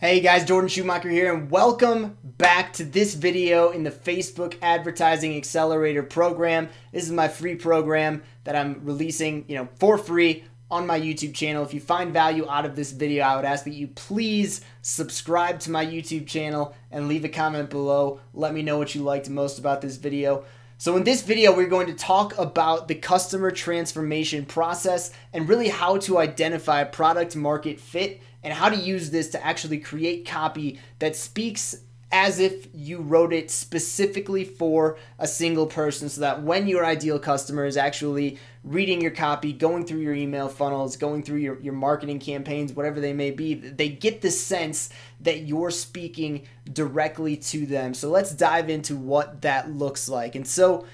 Hey guys, Jordan Schumacher here, and welcome back to this video in the Facebook Advertising Accelerator program. This is my free program that I'm releasing, for free on my YouTube channel. If you find value out of this video, I would ask that you please subscribe to my YouTube channel and leave a comment below. Let me know what you liked most about this video. So in this video, we're going to talk about the customer transformation process and really how to identify product market fit and how to use this to actually create copy that speaks as if you wrote it specifically for a single person, so that when your ideal customer is actually reading your copy, going through your email funnels, going through your marketing campaigns, whatever they may be, they get the sense that you're speaking directly to them. So let's dive into what that looks like. And so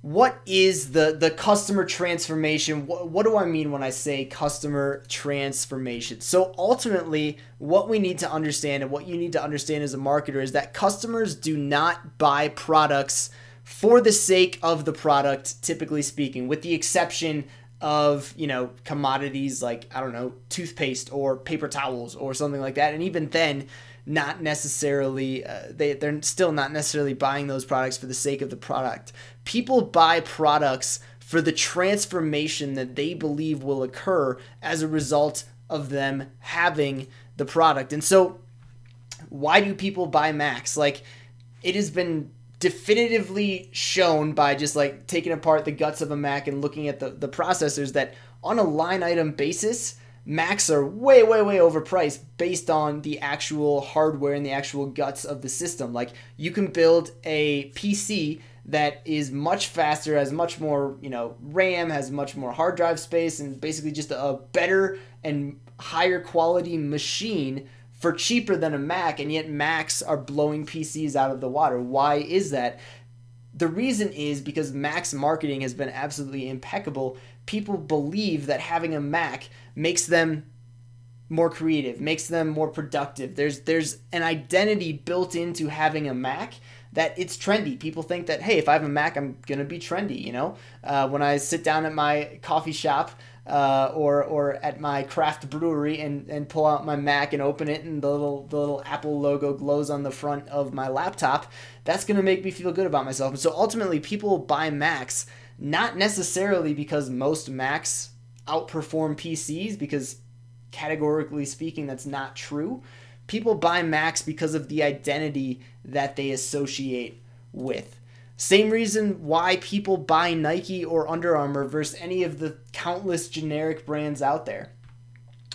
what is the customer transformation? What do I mean when I say customer transformation? So ultimately, what we need to understand and what you need to understand as a marketer is that customers do not buy products for the sake of the product, typically speaking, with the exception of, commodities like, toothpaste or paper towels or something like that. And even then, not necessarily, they're still not necessarily buying those products for the sake of the product. People buy products for the transformation that they believe will occur as a result of them having the product. And so why do people buy Macs? Like, it has been definitively shown by just like taking apart the guts of a Mac and looking at the processors that on a line item basis, Macs are way overpriced based on the actual hardware and the actual guts of the system. Like, you can build a PC that is much faster, has much more, RAM, has much more hard drive space, and basically just a better and higher quality machine for cheaper than a Mac, and yet Macs are blowing PCs out of the water. Why is that? The reason is because Mac's marketing has been absolutely impeccable. People believe that having a Mac makes them more creative, makes them more productive. There's an identity built into having a Mac that it's trendy. People think that, hey, if I have a Mac, I'm going to be trendy, When I sit down at my coffee shop or at my craft brewery and pull out my Mac and open it and the little Apple logo glows on the front of my laptop, that's going to make me feel good about myself. And so ultimately, people buy Macs not necessarily because most Macs outperform PCs, because categorically speaking, that's not true. People buy Macs because of the identity that they associate with. Same reason why people buy Nike or Under Armour versus any of the countless generic brands out there.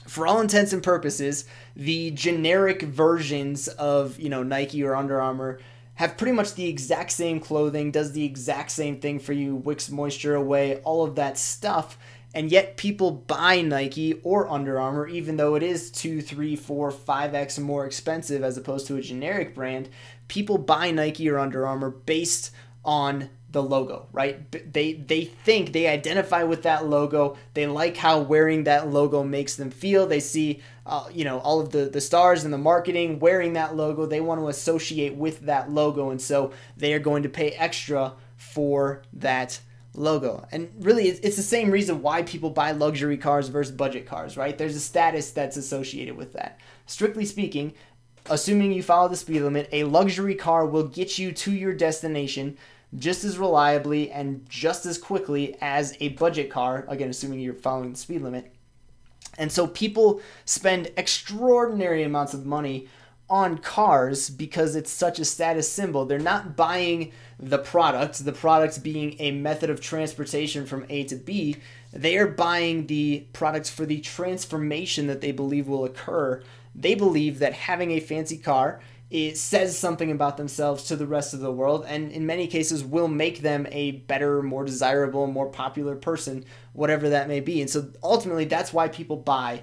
For all intents and purposes, the generic versions of, Nike or Under Armour have pretty much the exact same clothing, does the exact same thing for you, wicks moisture away, all of that stuff. And yet people buy Nike or Under Armour, even though it is 2, 3, 4, 5x more expensive as opposed to a generic brand. People buy Nike or Under Armour based on the logo, right? They think, they identify with that logo. They like how wearing that logo makes them feel. They see, all of the stars in the marketing wearing that logo. They want to associate with that logo, and so they are going to pay extra for that logo. And really, it's the same reason why people buy luxury cars versus budget cars, right? There's a status that's associated with that. Strictly speaking, assuming you follow the speed limit, a luxury car will get you to your destination just as reliably and just as quickly as a budget car, again, assuming you're following the speed limit. And so people spend extraordinary amounts of money on cars because it's such a status symbol. They're not buying the product being a method of transportation from A to B. They are buying the products for the transformation that they believe will occur. They believe that having a fancy car, it says something about themselves to the rest of the world, and in many cases will make them a better, more desirable, more popular person, whatever that may be. And so ultimately, that's why people buy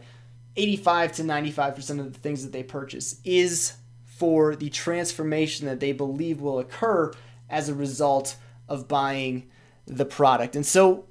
85 to 95% of the things that they purchase is for the transformation that they believe will occur as a result of buying the product. And so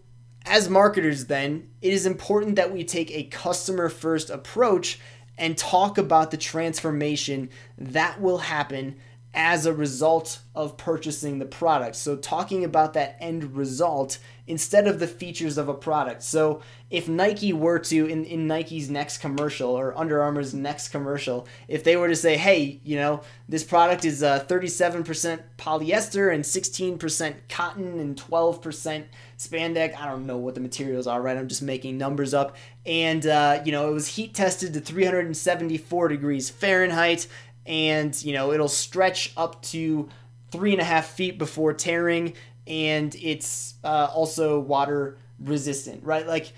as marketers then, it is important that we take a customer-first approach and talk about the transformation that will happen as a result of purchasing the product. So talking about that end result instead of the features of a product. So if Nike were to, in Nike's next commercial or Under Armour's next commercial, if they were to say, hey, you know, this product is 37% polyester and 16% cotton and 12% spandex. I don't know what the materials are, right? I'm just making numbers up. And, you know, it was heat tested to 374 degrees Fahrenheit. And, you know, it'll stretch up to 3.5 feet before tearing, and it's also water resistant, right? Like,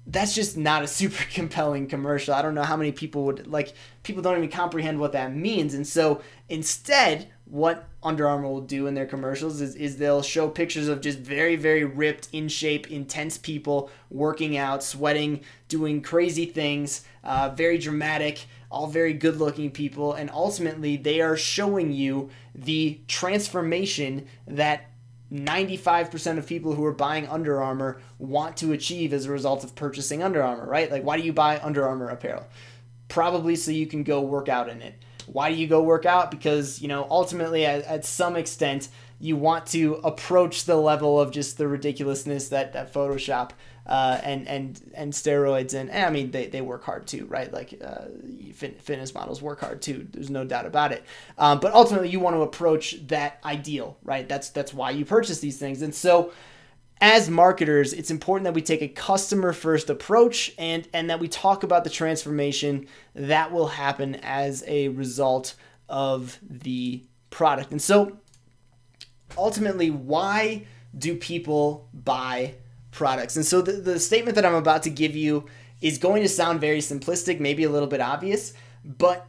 that's just not a super compelling commercial. I don't know how many people would, like, people don't even comprehend what that means. And so instead, what Under Armour will do in their commercials is they'll show pictures of just very, very ripped, in shape, intense people working out, sweating, doing crazy things, very dramatic, all very good looking people. And ultimately they are showing you the transformation that 95% of people who are buying Under Armour want to achieve as a result of purchasing Under Armour, right? Like, why do you buy Under Armour apparel? Probably so you can go work out in it. Why do you go work out? Because, you know, ultimately at some extent you want to approach the level of just the ridiculousness that Photoshop and steroids and I mean they work hard too, right? Like fitness models work hard too. There's no doubt about it. But ultimately you want to approach that ideal, right? That's why you purchase these things. And so as marketers, it's important that we take a customer-first approach and that we talk about the transformation that will happen as a result of the product. And so ultimately, why do people buy products? And so the statement that I'm about to give you is going to sound very simplistic, maybe a little bit obvious, but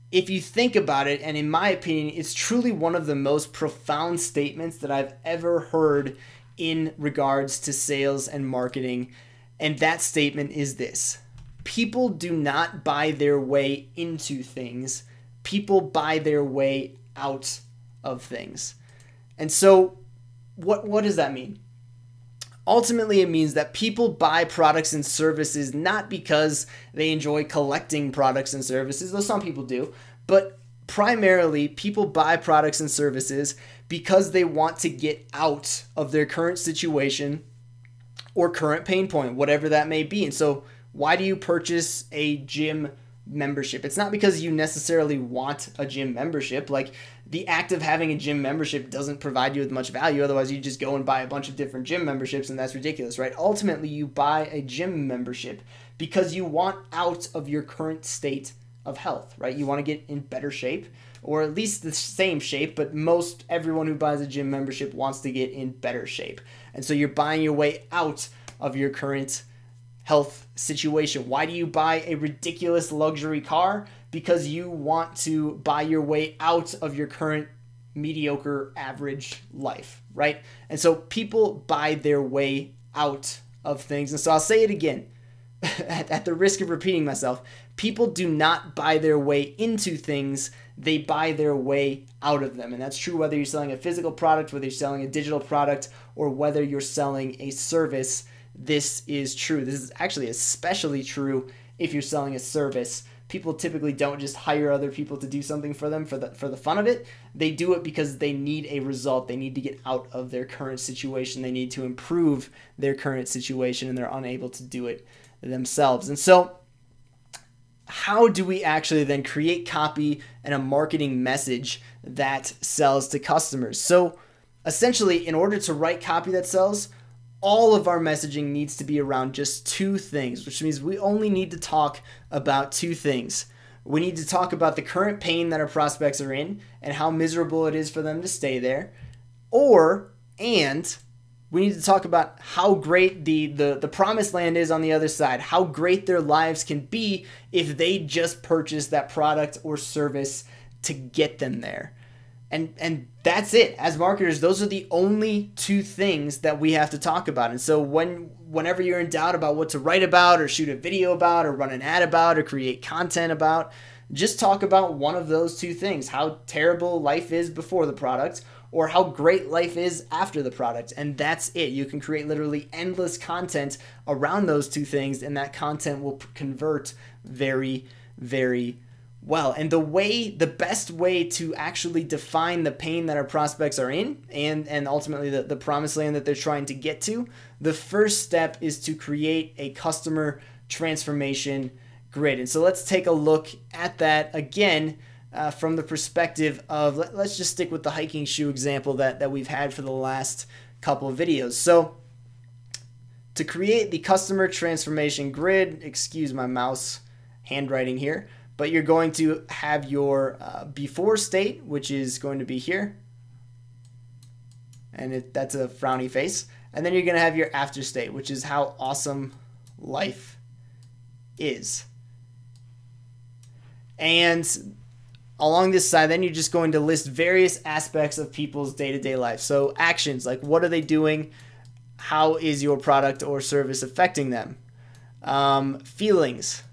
if you think about it, and in my opinion, it's truly one of the most profound statements that I've ever heard in regards to sales and marketing. And that statement is this: people do not buy their way into things. People buy their way out of things. And so what does that mean? Ultimately, it means that people buy products and services not because they enjoy collecting products and services, though some people do, but primarily people buy products and services because they want to get out of their current situation or current pain point, whatever that may be. And so why do you purchase a gym membership? It's not because you necessarily want a gym membership. Like, the act of having a gym membership doesn't provide you with much value. Otherwise, you just go and buy a bunch of different gym memberships, and that's ridiculous, right? Ultimately, you buy a gym membership because you want out of your current state of health, right? You want to get in better shape, or at least the same shape, but everyone who buys a gym membership wants to get in better shape. And so you're buying your way out of your current health situation. Why do you buy a ridiculous luxury car? Because you want to buy your way out of your current mediocre average life, right? And so people buy their way out of things. And so I'll say it again, at the risk of repeating myself, people do not buy their way into things, they buy their way out of them. And that's true whether you're selling a physical product, whether you're selling a digital product, or whether you're selling a service. This is true. This is actually especially true if you're selling a service. People typically don't just hire other people to do something for them for the fun of it. They do it because they need a result. They need to get out of their current situation. They need to improve their current situation, and they're unable to do it themselves. And so how do we actually then create copy and a marketing message that sells to customers? So essentially, in order to write copy that sells, all of our messaging needs to be around just two things, which means we only need to talk about two things. We need to talk about the current pain that our prospects are in and how miserable it is for them to stay there. And we need to talk about how great the promised land is on the other side, how great their lives can be if they just purchase that product or service to get them there. And that's it. As marketers, those are the only two things that we have to talk about. And so whenever you're in doubt about what to write about or shoot a video about or run an ad about or create content about, just talk about one of those two things: how terrible life is before the product or how great life is after the product. And that's it. You can create literally endless content around those two things, and that content will convert very, very well. And the best way to actually define the pain that our prospects are in, and ultimately the promised land that they're trying to get to, the first step is to create a customer transformation grid. And so let's take a look at that again from the perspective of, let's just stick with the hiking shoe example that we've had for the last couple of videos. So to create the customer transformation grid, excuse my mouse handwriting here, but you're going to have your before state, which is going to be here, and that's a frowny face. And then you're going to have your after state, which is how awesome life is. And along this side, then you're just going to list various aspects of people's day-to-day life. So actions, like what are they doing? How is your product or service affecting them? Feelings,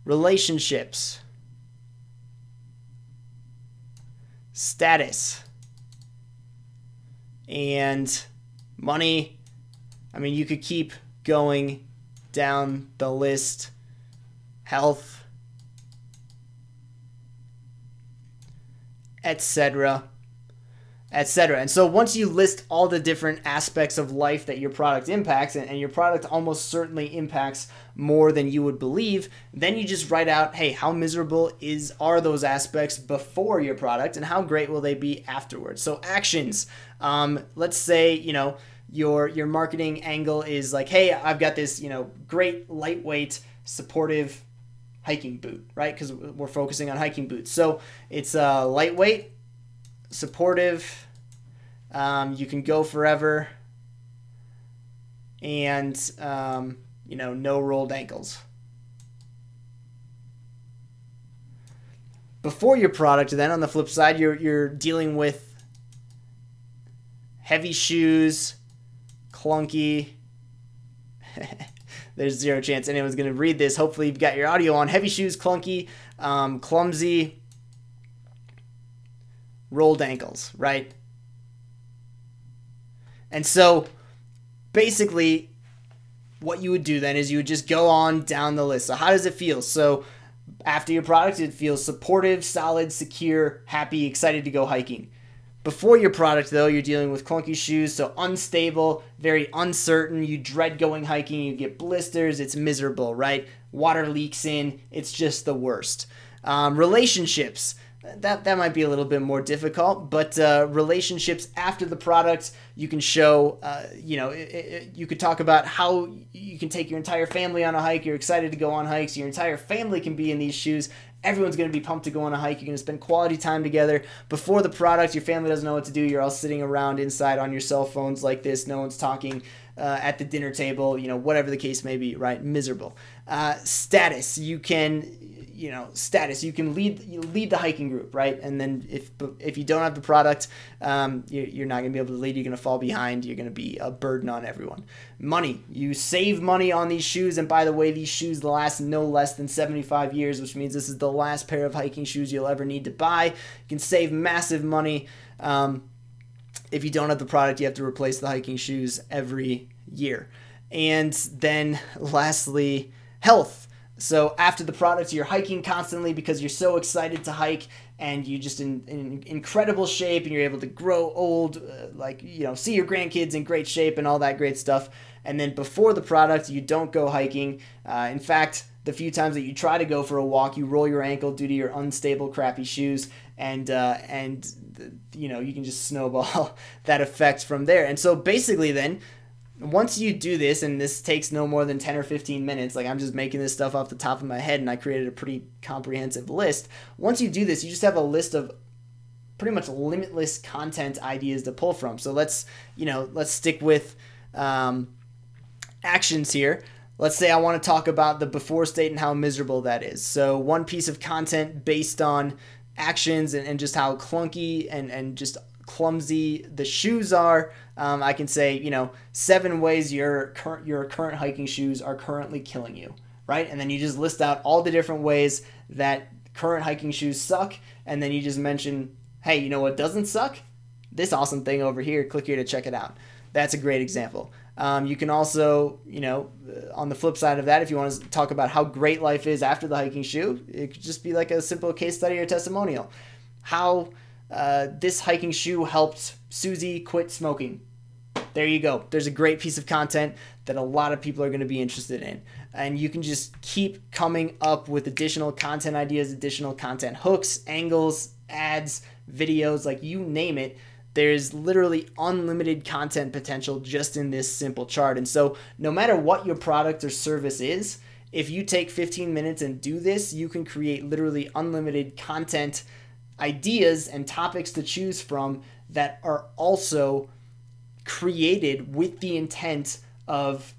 relationships, status, and money. I mean, you could keep going down the list. Health, etc., etc. And so once you list all the different aspects of life that your product impacts, and your product almost certainly impacts more than you would believe, then you just write out, hey, how miserable are those aspects before your product, and how great will they be afterwards? So actions, let's say, your marketing angle is like, hey, I've got this, great lightweight supportive hiking boot, right? Because we're focusing on hiking boots. So it's lightweight, supportive, you can go forever, and no rolled ankles. Before your product, then on the flip side, you're dealing with heavy shoes, clunky. There's zero chance anyone's going to read this. Hopefully you've got your audio on. Heavy shoes, clunky, clumsy, rolled ankles, right? And so basically what you would do then is you would just go on down the list. So how does it feel? So after your product, it feels supportive, solid, secure, happy, excited to go hiking. Before your product, though, you're dealing with clunky shoes, so unstable, very uncertain. You dread going hiking. You get blisters. It's miserable, right? Water leaks in. It's just the worst. Relationships. That might be a little bit more difficult, but relationships after the product, you can show, you could talk about how you can take your entire family on a hike. You're excited to go on hikes. Your entire family can be in these shoes. Everyone's going to be pumped to go on a hike. You're going to spend quality time together. Before the product, your family doesn't know what to do. You're all sitting around inside on your cell phones like this. No one's talking at the dinner table, whatever the case may be, right? Miserable. Status, you can lead the hiking group, right? And then if you don't have the product, you're not going to be able to lead. You're going to fall behind. You're going to be a burden on everyone. Money, you save money on these shoes. And by the way, these shoes last no less than 75 years, which means this is the last pair of hiking shoes you'll ever need to buy. You can save massive money. If you don't have the product, you have to replace the hiking shoes every year. And then lastly, health. So after the product, you're hiking constantly because you're so excited to hike, and you're just in incredible shape, and you're able to grow old, see your grandkids in great shape and all that great stuff. And then before the product, you don't go hiking. In fact, the few times that you try to go for a walk, you roll your ankle due to your unstable, crappy shoes, and you can just snowball that effect from there. And so basically then, once you do this, and this takes no more than 10 or 15 minutes, like I'm just making this stuff off the top of my head, and I created a pretty comprehensive list. Once you do this, you just have a list of pretty much limitless content ideas to pull from. So let's stick with actions here. Let's say I want to talk about the before state and how miserable that is. So one piece of content based on actions and just how clunky and just clumsy the shoes are. I can say, 7 ways your current hiking shoes are currently killing you, right? And then you just list out all the different ways that current hiking shoes suck, and then you just mention, hey, you know what doesn't suck? This awesome thing over here. Click here to check it out. That's a great example. You can also, on the flip side of that, if you want to talk about how great life is after the hiking shoe, it could just be like a simple case study or testimonial. How this hiking shoe helped Susie quit smoking. There you go. There's a great piece of content that a lot of people are going to be interested in. And you can just keep coming up with additional content ideas, additional content hooks, angles, ads, videos, like you name it. There's literally unlimited content potential just in this simple chart. And so no matter what your product or service is, if you take 15 minutes and do this, you can create literally unlimited content ideas and topics to choose from that are also created with the intent of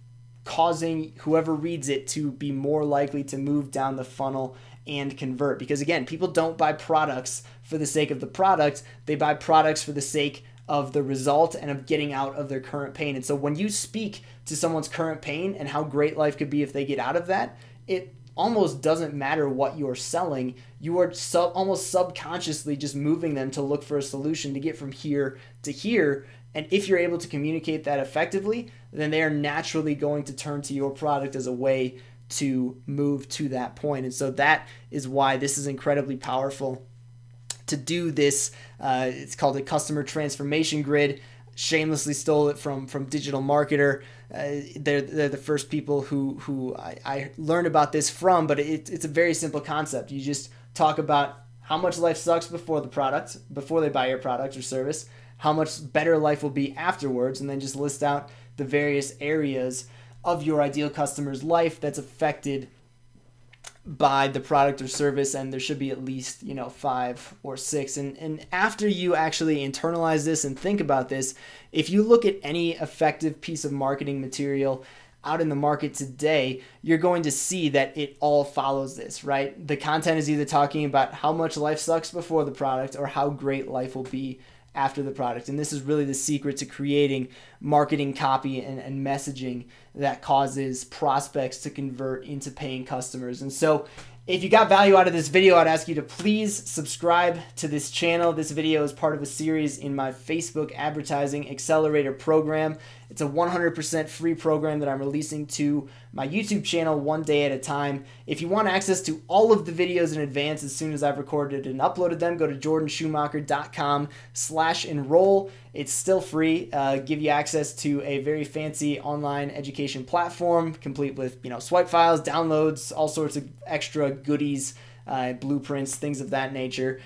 causing whoever reads it to be more likely to move down the funnel and convert. Because again, people don't buy products for the sake of the product. They buy products for the sake of the result and of getting out of their current pain. And so when you speak to someone's current pain and how great life could be if they get out of that, it almost doesn't matter what you're selling. You are almost subconsciously just moving them to look for a solution to get from here to here. And if you're able to communicate that effectively, then they are naturally going to turn to your product as a way to move to that point. And so that is why this is incredibly powerful to do this. It's called a customer transformation grid. Shamelessly stole it from Digital Marketer. They're the first people who I learned about this from, but it's a very simple concept. You just talk about how much life sucks before they buy your product or service, how much better life will be afterwards, and then just list out the various areas of your ideal customer's life that's affected by the product or service, and there should be at least 5 or 6. And after you actually internalize this and think about this, if you look at any effective piece of marketing material out in the market today, you're going to see that it all follows this, right? The content is either talking about how much life sucks before the product or how great life will be after the product. And this is really the secret to creating marketing copy and messaging that causes prospects to convert into paying customers. And so if you got value out of this video, I'd ask you to please subscribe to this channel. This video is part of a series in my Facebook Advertising Accelerator program. It's a 100% free program that I'm releasing to my YouTube channel one day at a time. If you want access to all of the videos in advance as soon as I've recorded and uploaded them, go to jordanschumacher.com/enroll. It's still free. Give you access to a very fancy online education platform complete with swipe files, downloads, all sorts of extra goodies, blueprints, things of that nature.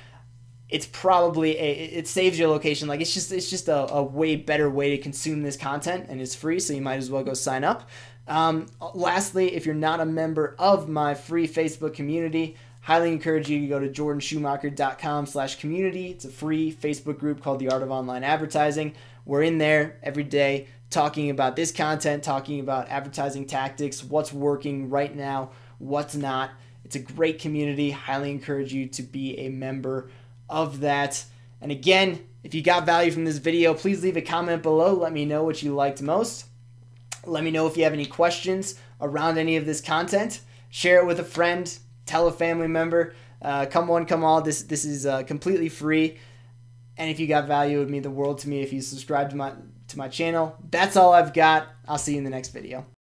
It's probably it saves your location. Like it's just a way better way to consume this content, and it's free, so you might as well go sign up. Lastly, if you're not a member of my free Facebook community, highly encourage you to go to jordanschumacher.com/community. It's a free Facebook group called The Art of Online Advertising. We're in there every day talking about this content, talking about advertising tactics, what's working right now, what's not. It's a great community. Highly encourage you to be a member of that. And again, if you got value from this video, please leave a comment below. Let me know what you liked most. Let me know if you have any questions around any of this content. Share it with a friend. Tell a family member. Come one, come all. This is completely free. And if you got value, it would mean the world to me if you subscribe to my channel. That's all I've got. I'll see you in the next video.